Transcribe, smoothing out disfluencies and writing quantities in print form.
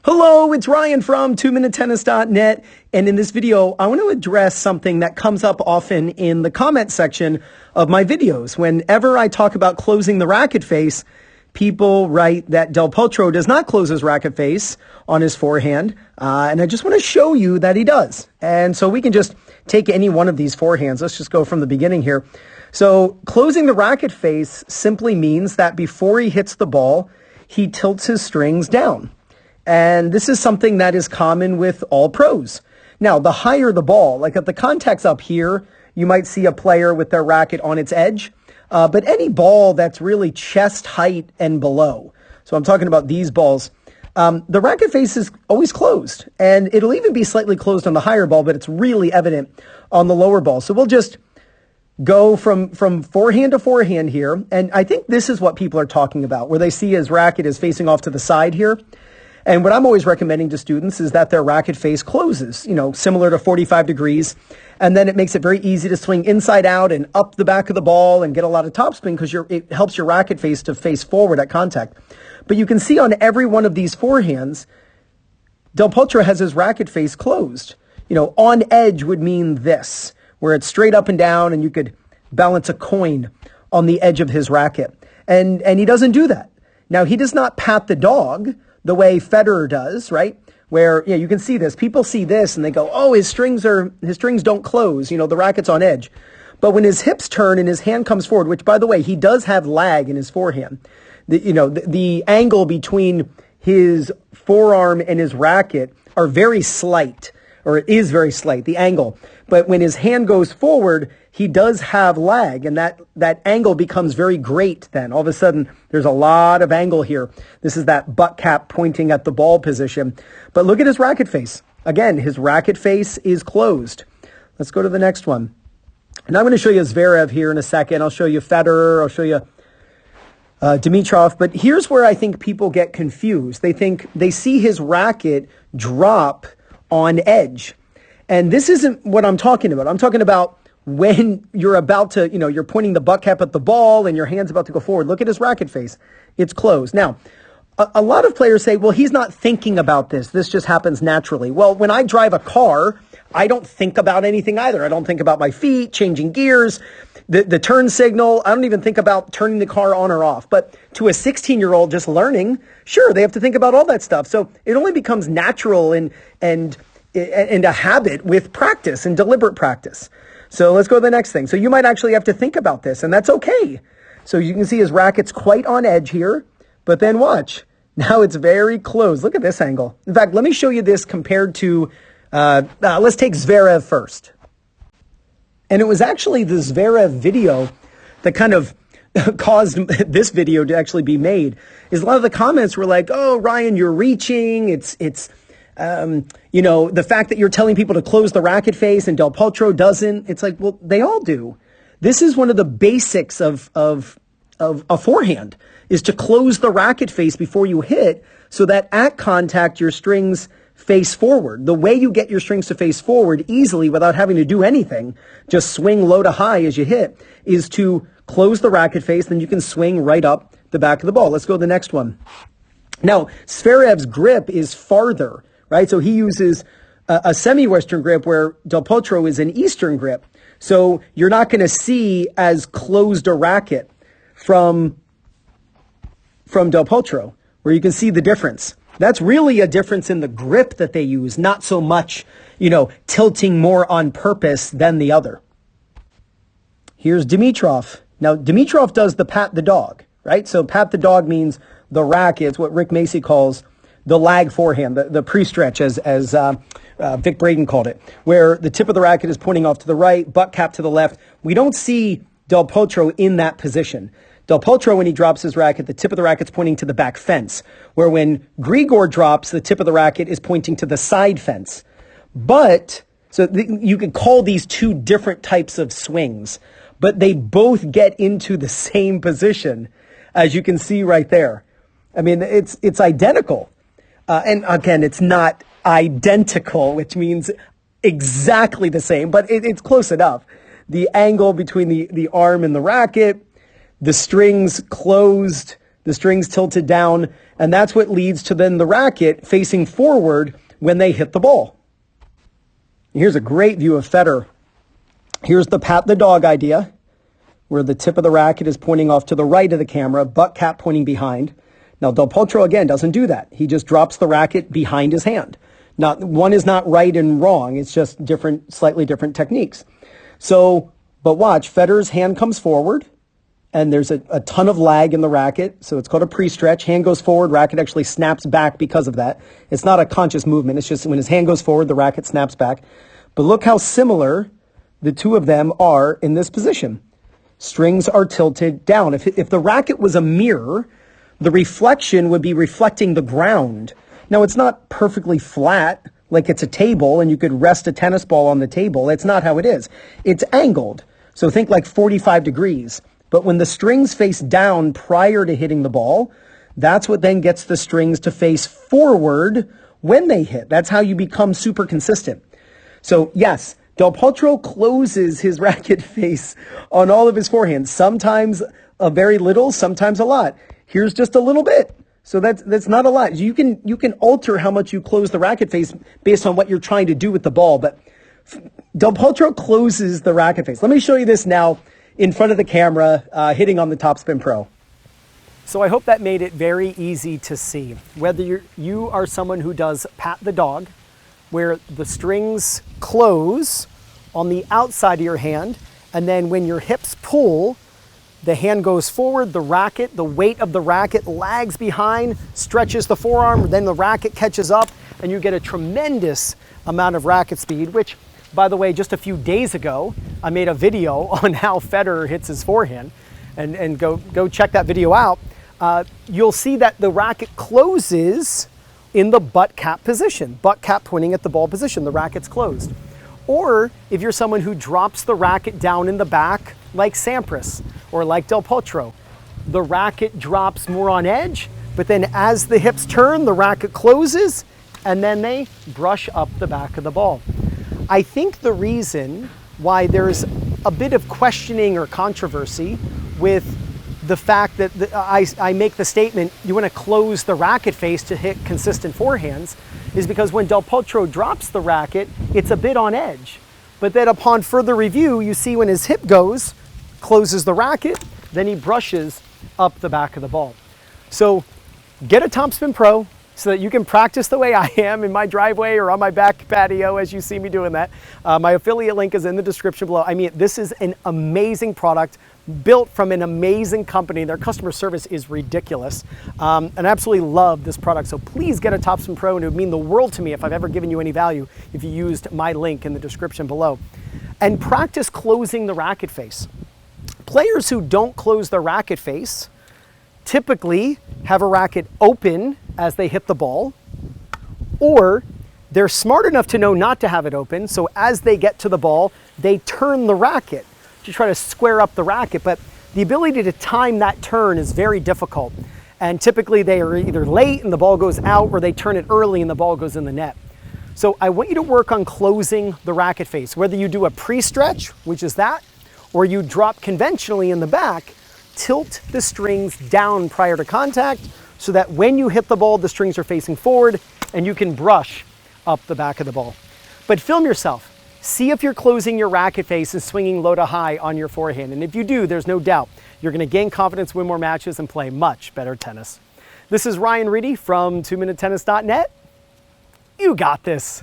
Hello, it's Ryan from 2minutetennis.net, and in this video, I want to address something that comes up often in the comment section of my videos. Whenever I talk about closing the racket face, people write that Del Potro does not close his racket face on his forehand, and I just want to show you that he does. And so we can just take any one of these forehands. Let's just go from the beginning here. So closing the racket face simply means that before he hits the ball, he tilts his strings down. And this is something that is common with all pros. Now, the higher the ball, like at the contacts up here, you might see a player with their racket on its edge. But any ball that's really chest height and below, so I'm talking about these balls, the racket face is always closed. And it'll even be slightly closed on the higher ball, but it's really evident on the lower ball. So we'll just go from forehand to forehand here. And I think this is what people are talking about, where they see his racket is facing off to the side here. And what I'm always recommending to students is that their racket face closes, similar to 45 degrees. And then it makes it very easy to swing inside out and up the back of the ball and get a lot of topspin because it helps your racket face to face forward at contact. But you can see on every one of these forehands, Del Potro has his racket face closed. On edge would mean this, where it's straight up and down and you could balance a coin on the edge of his racket. And he doesn't do that. Now, he does not pat the dog the way Federer does, right? Where, you can see this. People see this and they go, oh, his strings don't close. The racket's on edge. But when his hips turn and his hand comes forward, which, by the way, he does have lag in his forehand. The angle between his forearm and his racket are very slight, or it is very slight, the angle. But when his hand goes forward, he does have lag, and that angle becomes very great then. All of a sudden, there's a lot of angle here. This is that butt cap pointing at the ball position. But look at his racket face. Again, his racket face is closed. Let's go to the next one. And I'm going to show you Zverev here in a second. I'll show you Federer. I'll show you Dimitrov. But here's where I think people get confused. They see his racket drop on edge. And this isn't what I'm talking about. I'm talking about when you're about to, you're pointing the butt cap at the ball and your hand's about to go forward. Look at his racket face. It's closed. Now, a lot of players say, well, he's not thinking about this. This just happens naturally. Well, when I drive a car, I don't think about anything either. I don't think about my feet, changing gears, the turn signal. I don't even think about turning the car on or off. But to a 16-year-old just learning, sure, they have to think about all that stuff. So it only becomes natural and a habit with practice and deliberate practice. So let's go to the next thing. So you might actually have to think about this, and that's okay. So you can see his racket's quite on edge here, but then watch. Now it's very close. Look at this angle. In fact, let me show you this compared to, let's take Zverev first. And it was actually the Zverev video that kind of caused this video to actually be made. Is a lot of the comments were like, oh, Ryan, you're reaching. The fact that you're telling people to close the racket face and Del Potro doesn't, it's like, well, they all do. This is one of the basics of a forehand, is to close the racket face before you hit so that at contact, your strings face forward. The way you get your strings to face forward easily without having to do anything, just swing low to high as you hit, is to close the racket face, then you can swing right up the back of the ball. Let's go to the next one. Now, Zverev's grip is farther, right? So he uses a semi-Western grip where Del Potro is an Eastern grip. So you're not going to see as closed a racket from Del Potro, where you can see the difference. That's really a difference in the grip that they use, not so much, tilting more on purpose than the other. Here's Dimitrov. Now, Dimitrov does the pat the dog, right? So pat the dog means the racket. It's what Rick Macy calls the lag forehand, the pre-stretch, as Vic Braden called it, where the tip of the racket is pointing off to the right, butt cap to the left. We don't see Del Potro in that position. Del Potro, when he drops his racket, the tip of the racket's pointing to the back fence, where when Grigor drops, the tip of the racket is pointing to the side fence. You could call these two different types of swings, but they both get into the same position, as you can see right there. I mean, it's identical. And again, it's not identical, which means exactly the same, but it's close enough. The angle between the arm and the racket, the strings closed the strings tilted down, and that's what leads to then the racket facing forward when they hit the ball. Here's a great view of Federer. Here's the pat the dog idea, where the tip of the racket is pointing off to the right of the camera, butt cap pointing behind. Now, Del Potro, again, doesn't do that. He just drops the racket behind his hand. One is not right and wrong. It's just slightly different techniques. So, but watch, Federer's hand comes forward, and there's a ton of lag in the racket. So it's called a pre-stretch. Hand goes forward, racket actually snaps back because of that. It's not a conscious movement. It's just when his hand goes forward, the racket snaps back. But look how similar the two of them are in this position. Strings are tilted down. If the racket was a mirror, the reflection would be reflecting the ground. Now, it's not perfectly flat, like it's a table and you could rest a tennis ball on the table. It's not how it is. It's angled. So think like 45 degrees. But when the strings face down prior to hitting the ball, that's what then gets the strings to face forward when they hit. That's how you become super consistent. So yes, Del Potro closes his racket face on all of his forehands, sometimes a very little, sometimes a lot. Here's just a little bit. So that's not a lot. You can alter how much you close the racket face based on what you're trying to do with the ball, but Del Potro closes the racket face. Let me show you this now in front of the camera, hitting on the Topspin Pro. So I hope that made it very easy to see. Whether you are someone who does pat the dog, where the strings close on the outside of your hand, and then when your hips pull, the hand goes forward, the weight of the racket lags behind, stretches the forearm, then the racket catches up, and you get a tremendous amount of racket speed, which, by the way, just a few days ago, I made a video on how Federer hits his forehand, and go check that video out. You'll see that the racket closes in the butt cap position, butt cap pointing at the ball position, the racket's closed. Or if you're someone who drops the racket down in the back, like Sampras or like Del Potro, the racket drops more on edge, but then as the hips turn, the racket closes, and then they brush up the back of the ball. I think the reason why there's a bit of questioning or controversy with the fact that I make the statement, you want to close the racket face to hit consistent forehands, is because when Del Potro drops the racket, it's a bit on edge. But then upon further review, you see when his hip goes, closes the racket, then he brushes up the back of the ball. So get a Topspin Pro so that you can practice the way I am in my driveway or on my back patio as you see me doing that. My affiliate link is in the description below. I mean, this is an amazing product built from an amazing company. Their customer service is ridiculous. And I absolutely love this product. So please get a Topspin Pro, and it would mean the world to me if I've ever given you any value if you used my link in the description below. And practice closing the racket face. Players who don't close their racket face typically have a racket open as they hit the ball, or they're smart enough to know not to have it open, so as they get to the ball, they turn the racket to try to square up the racket, but the ability to time that turn is very difficult. And typically they are either late and the ball goes out, or they turn it early and the ball goes in the net. So I want you to work on closing the racket face, whether you do a pre-stretch, which is that, or you drop conventionally in the back, tilt the strings down prior to contact so that when you hit the ball, the strings are facing forward and you can brush up the back of the ball. But film yourself. See if you're closing your racket face and swinging low to high on your forehand. And if you do, there's no doubt you're going to gain confidence, win more matches, and play much better tennis. This is Ryan Reedy from 2minutetennis.net. You got this.